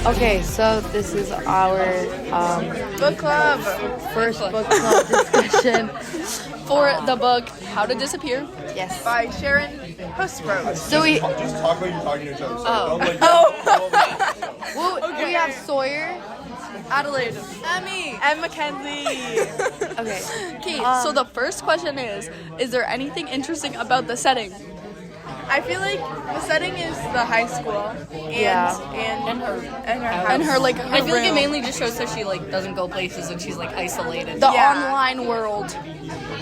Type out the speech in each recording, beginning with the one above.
Okay, so this is our Book club. first book club discussion. For the book How to Disappear. Yes. By Sharon Husbrook. So we Just talk like you're talking to each other. So don't like. we have Sawyer. Adelaide. Emmy. And Mackenzie. Okay. Okay, so the first question is there anything interesting about the setting? I feel like the setting is the high school and her house. And her, like, her I feel like it room. mainly just shows that she like doesn't go places and she's like isolated. The Yeah. online world.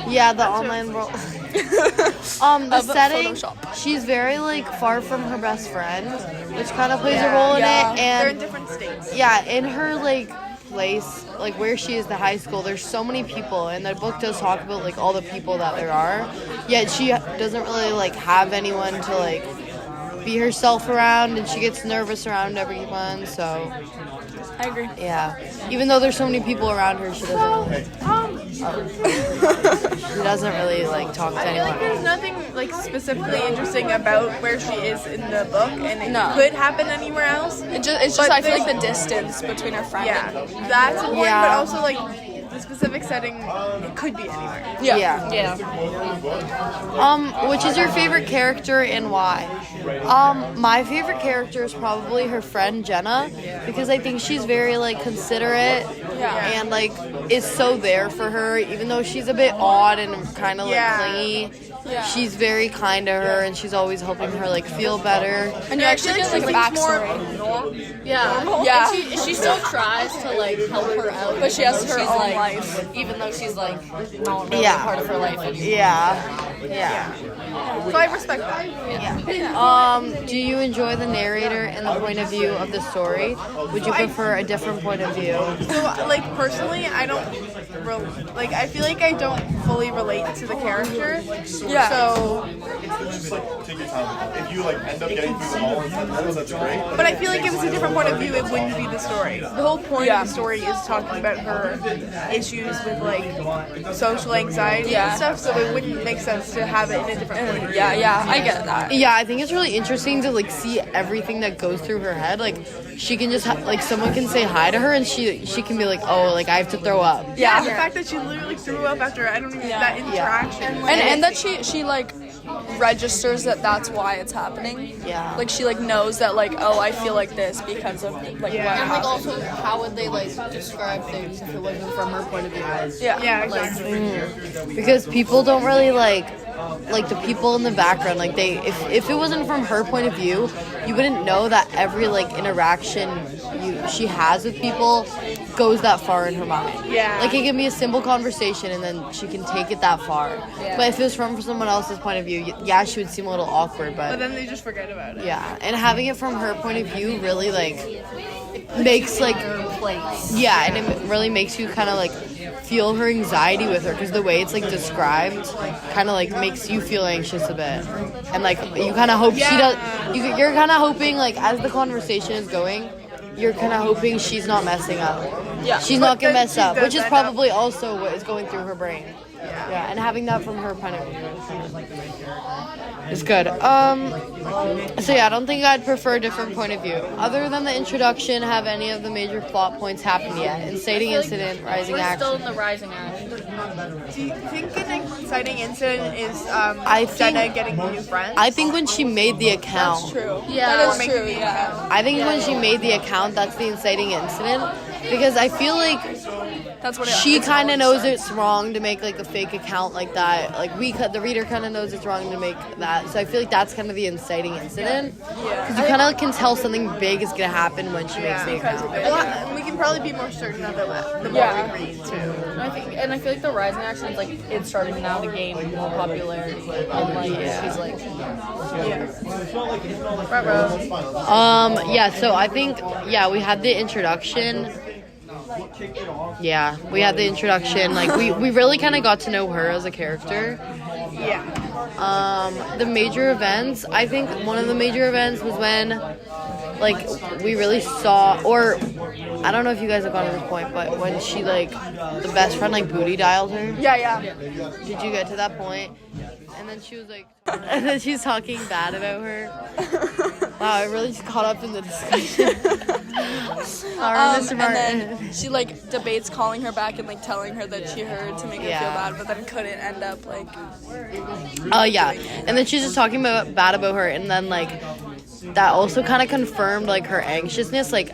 Yeah, the online world. The Of setting. Photoshop. She's very like far from her best friend, which kind of plays a role in Yeah. it. They're in And different states. yeah, in her like place, like where she is, the high school, there's so many people, and the book does talk about like all the people that there are. Yet she doesn't really like have anyone to like be herself around, and she gets nervous around everyone. So I agree. yeah, even though there's so many people around her, she doesn't really like talk to I feel like anyone. there's nothing like specifically interesting about where she is in the book, and it No. could happen anywhere else. It's just But I feel like there's- the distance between her friend Yeah, and that's important, Yeah. but also like the specific setting, it could be anywhere. Yeah. Yeah. Which is your favorite character and why? My favorite character is probably her friend Jenna, because I think she's very like considerate and like is so there for her, even though she's a bit odd and kind of like Yeah. clingy. Yeah. She's very kind to her, and she's always helping her like feel better. And you actually get like a backstory. Yeah. Yeah. And she still tries to like help her out, But she has even though her she's, own like, life. even though she's like not really Yeah. part of her life anymore. Yeah. So I respect that. Do you enjoy the narrator and the point of view of the story? Would you prefer a different point of view? So like personally, I don't like. I feel like I don't fully relate to the character. Yeah. So, Just like take your time. If you like end up getting through them all in 10 minutes, that's great. but I feel like if it's a different point of view, it wouldn't be the story. The whole point of the story is talking about her issues with like social anxiety Yeah. and stuff. So it wouldn't make sense to have it in a different point of view. Yeah, I get that. Yeah, I think it's really interesting to like see everything that goes through her head. Like she can just like someone can say hi to her, and she can be like, oh, like I have to throw up. Yeah, the fact that she literally threw up after I don't even that interaction. And that she like registers that that's why it's happening. Yeah. Like she like knows that like, oh, I feel like this because of like what And like happened. also, how would they like describe things if it wasn't from her point of view? Yeah, exactly. Because people don't really like the people in the background, like they if it wasn't from her point of view, you wouldn't know that every like interaction she has with people goes that far in her mind. Yeah. Like it can be a simple conversation, and then she can take it that far. But if it was from someone else's point of view, yeah, she would seem a little awkward, But then they just forget about it. yeah, and having it from her point of view really like makes like Place. yeah, and it really makes you kind of like feel her anxiety with her, because the way it's like described kind of like makes you feel anxious a bit, and like you kind of hope she does. You're kind of hoping like as the conversation is going, you're kind of hoping she's not messing up. Yeah. She's not gonna then mess she up, does which is end up- probably also what is going through her brain. Yeah, and having that from her point of view is good. So yeah, I don't think I'd prefer a different point of view. Other than the introduction, have any of the major plot points happened yet? Inciting incident, rising We're still action. in the rising action. Do you think an exciting incident is I think- Jenna getting new friends? I think when she made the account, True. Yeah. That Or is making true. the Yeah. account. I think when she made the account, that's the inciting incident. Because I feel like That's what she kind of knows it's wrong to make like a fake account like that. Like the reader kind of knows it's wrong to make that. So I feel like that's kind of the inciting incident. Because you kind of can tell something big is gonna happen when she makes the account. Well, we can probably be more certain of it the more Yeah. we read too. And I feel like the rising action is like it's starting now to gain more popularity. And like she's like Yeah, so I think, we had the introduction. Yeah, we had the introduction. Like, we really kind of got to know her as a character. Yeah. The major events, I think one of the major events was when, like, we really saw, or I don't know if you guys have gone to this point, but when she, like, the best friend, like, booty dialed her. Yeah. Did you get to that point? And then she was like, and then she's talking bad about her. Wow, I really just caught up in the discussion. Mr. And Martin. then she like debates calling her back and like telling her that she heard to make her feel Yeah. bad, but then couldn't end up like. Yeah, and then she's just talking bad about her, and then like that also kind of confirmed like her anxiousness. Like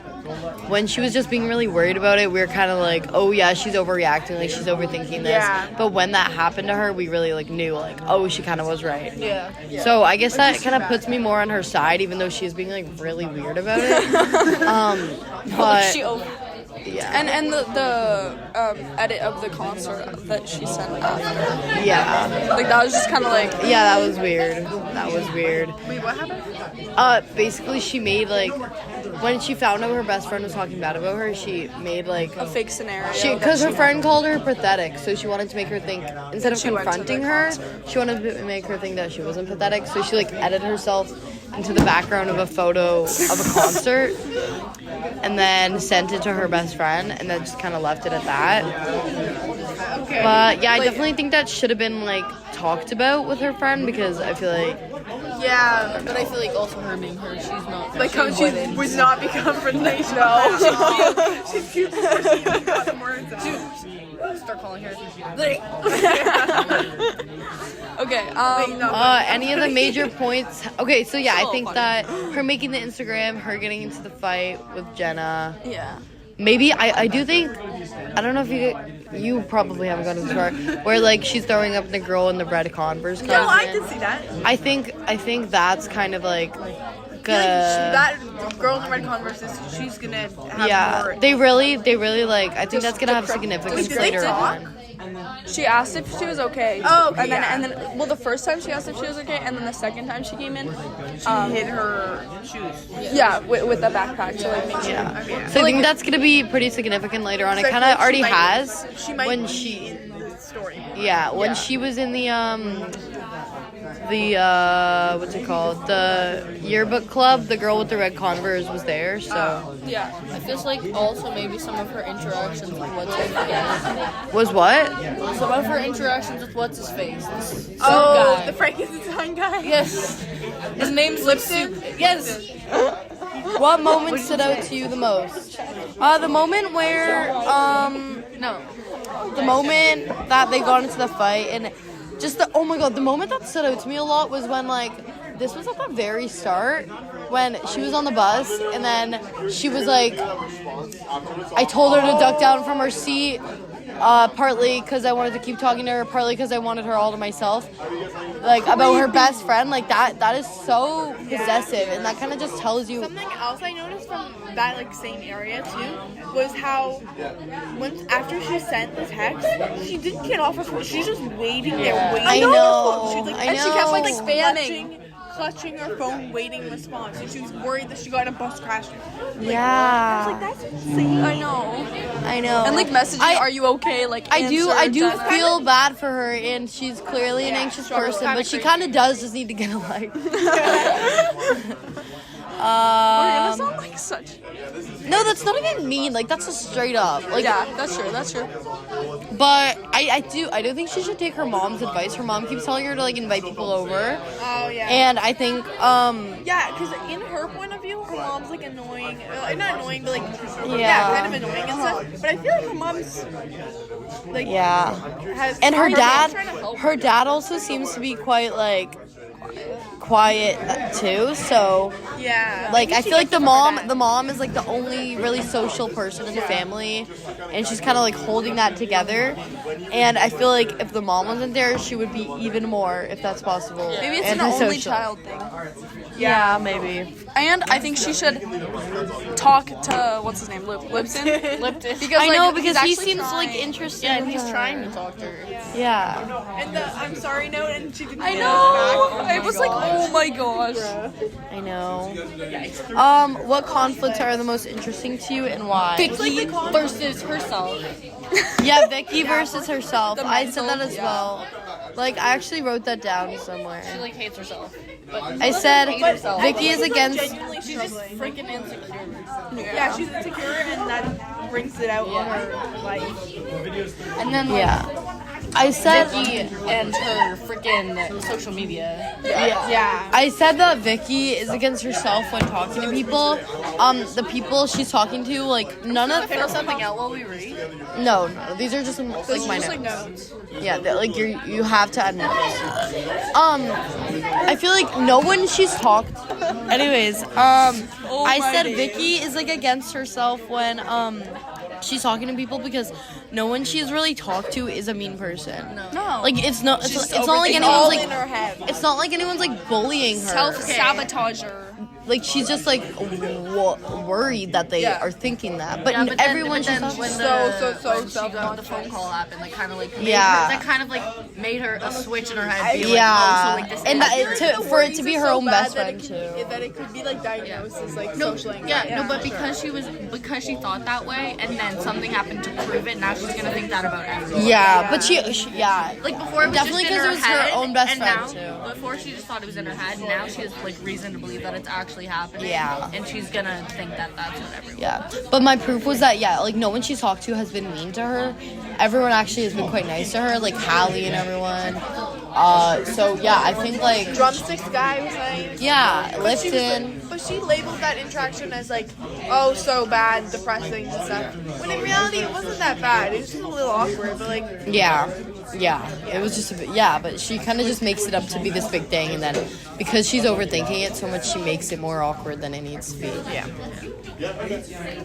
when she was just being really worried about it, we were kind of like, oh yeah, she's overreacting, like she's overthinking this. Yeah. But when that happened to her, we really like knew like, oh, she kind of was right. Yeah. So I guess that kind of puts me more on her side, even though she's being like really weird about it. But She over. yeah, And the edit of the concert that she sent after, yeah, like that was just kind of like. yeah, that was weird. That was weird. Wait, what happened? Basically, she made like when she found out her best friend was talking bad about her, she made like A fake scenario. because her friend called her pathetic, so she wanted to make her think instead of She went to confronting the her, she wanted to make her think that she wasn't pathetic. So she like edited herself into the background of a photo of a concert, and then sent it to her best friend, and then just kind of left it at that. Okay. But yeah, I definitely think that should have been like talked about with her friend, because I feel like Yeah. But I feel like also her being her, she's not. Like how she avoided. would not be confrontational. No. She's cute before she even got the words out. Start calling her. Okay. Wait, no. any of the major points. Okay, so yeah, I think that her making the Instagram, her getting into the fight with Jenna. Yeah. Maybe I do think, I don't know if you probably haven't gotten this far, where like she's throwing up the girl in the red Converse. Comes No, I in. did see that. I think that's kind of like That girl in the red Converse, she's gonna have yeah. more. They really like. I think that's gonna have significance Did they later talk? on. She asked if she was okay. Oh, okay, And then well, the first time she asked if she was okay, and then the second time she came in, Hid her shoes. yeah, with the backpack to like make sure. Yeah. Okay. So I think that's gonna be pretty significant later on. It So I kind feel of like already she might- has She might when be she in the story. when she was in the what's it called, the yearbook club, the girl with the red Converse was there, so Yeah. I feel like also maybe some of her interactions with what's his face. was what? Some of her interactions with what's his face. This Oh, guy. the Frankenstein guy. Yes. His name's Lipton. Yes. What moment stood out to you the most? The moment where No. the moment that they got into the fight, and just oh my god, the moment that stood out to me a lot was when like this was at the very start when she was on the bus, and then she was like, I told her to duck down from her seat, partly because I wanted to keep talking to her, partly because I wanted her all to myself, like about her best friend. Like that is so possessive, and that kind of just tells you. Something else I noticed from that like same area too was how once after she sent the text, she didn't get off her phone. She's just waiting there, waiting. I on her know, phone. She's like, I and she kept like know. Spamming. clutching her phone, waiting response, and she was worried that she got in a bus crash. Yeah, Like that's insane. I know. I know. And like messaging, are you okay? Like I do answer, feel bad for her, and she's clearly an anxious person, but she kind of does just need to get a life. That sound like such. No, that's not even mean. Like that's just straight up. Like, Yeah, that's true. That's true. but I do think she should take her mom's advice. Her mom keeps telling her to like invite people over, Oh yeah. and I think Yeah, because in her point of view, her mom's like annoying. Not annoying, but like Yeah. kind of annoying and stuff. But I feel like her mom's like yeah, has and her mom's dad, trying to help her dad also seems to be quite like quiet too. So Yeah. like Maybe I she feel like gets the over mom that. is like the only really social person in the family, and she's kind of like holding that together. And I feel like if the mom wasn't there, she would be even more, if that's possible. Maybe it's an only antisocial. child thing. Yeah, maybe. And I think she should talk to what's his name, Lipton. Lipton. Because I like, know, he's because he actually seems trying. like interested. Yeah, in and he's her. trying to talk to her. Yeah, And the I'm sorry note, and she didn't. I get it know. back. I was like, oh my gosh. I know. What conflicts are the most interesting to you, and why? Vicky versus herself. Yeah, Vicky versus herself. The I said that mental, as yeah. well. Like I actually wrote that down somewhere. She like hates herself. But I said hate herself. Vicky is against. Genuinely She's just struggling. freaking insecure. Yeah, she's insecure, and that brings it out in her life. And then like, Yeah. I said Vicky and her freaking social media. Yeah. I said that Vicky is against herself when talking to people. The people she's talking to, like none of Figure something out while we read. no, these are just like my Just like notes. notes. Yeah, like you have to add notes. I feel like no one she's talked. Anyways, I said Vicky is like against herself when she's talking to people because no one she's really talked to is a mean person. No. Like it's not like It's anyone's all like in her head. it's not like anyone's like bullying her. Self-sabotager. Like she's just like worried that they are thinking that, but everyone she's talking when to. So she got the phone call happened, like kind of like made Yeah. her, that kind of like made her a switch in her head. Be Yeah, like, oh, so like this and is that, for it to be her own best friend too. That it could be like diagnosis, like no, social anxiety. yeah, no, but because she thought that way, and then something happened to prove it. Now she's gonna think that about everyone. Yeah, but she yeah. Like before, it was Definitely just in 'cause her it was her head, own best and friend, now, too. Before she just thought it was in her head. Now she has like reason to believe that it's actually happening. Yeah. And she's gonna think that that's what everyone. Yeah, but my proof was that like no one she's talked to has been mean to her. Everyone actually has been quite nice to her, like Hallie and everyone. So yeah, I think like Drumsticks guy was nice. yeah, But she was Lifton. like, but she labeled that interaction as like, oh, so bad, depressing and stuff. When in reality, it wasn't that bad. It was just a little awkward, but like, Yeah, it was just a bit, but she kind of just makes it up to be this big thing, and then because she's overthinking it so much, she makes it more awkward than it needs to be. yeah.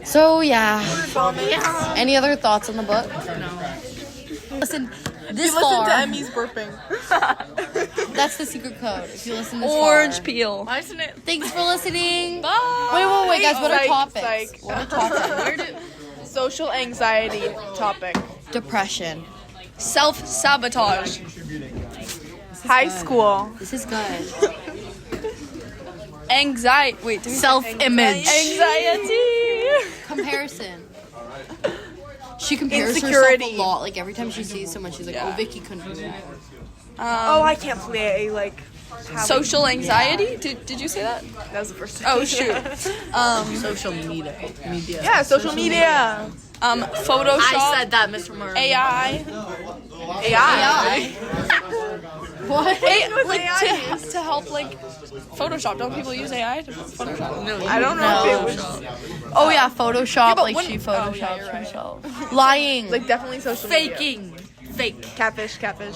So yeah. Any other thoughts on the book? No. Listen, this Listen far. to Emmy's burping. That's the secret code. If you listen this Orange far. peel. Why isn't it? Thanks for listening. Bye. Wait, guys. What are Psych, topics? psych. What are topics? Where did? Social anxiety topic. Depression. Self-sabotage. High school. This is good. Anxiety. Wait. Self-image. Anxiety. Comparison. She compares Insecurity. herself a lot. Like every time she sees someone, she's like, "Oh, Vicky couldn't do that." Oh, I can't play like. Social anxiety. Did you say that? That was the first. Oh shoot. Social media. Yeah, social media. Photoshop. I said that, Mr. Murray. AI. AI. What? Like to help like Photoshop. Don't people use AI to Photoshop? No, I don't know if it was Oh yeah, Photoshop. but like when- she oh, photoshops yeah, you're right. herself. Lying. like definitely social media. faking. Fake. Catfish. catfish.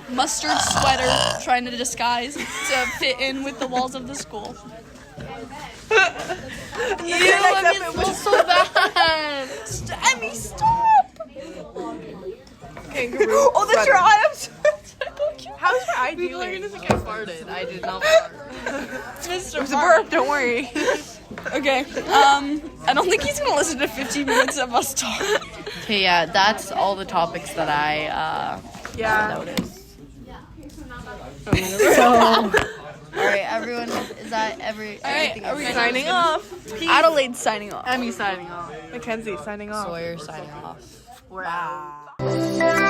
Mustard sweater trying to disguise to fit in with the walls of the school. It was so bad. Emmy, stop! kangaroo. Oh, that's your eye. I'm so How's your eye People are doing? gonna think I farted. I did not fart. Mr. It was a burp. Don't worry. Okay. I don't think he's gonna listen to 15 minutes of us talk. Okay, yeah, that's all the topics that I Yeah. noticed. So, all right, everyone, is that everything? are we else? Signing off. Adelaide's signing off. Emmy signing off. Mackenzie signing off. Sawyer signing off. We're out. Bye.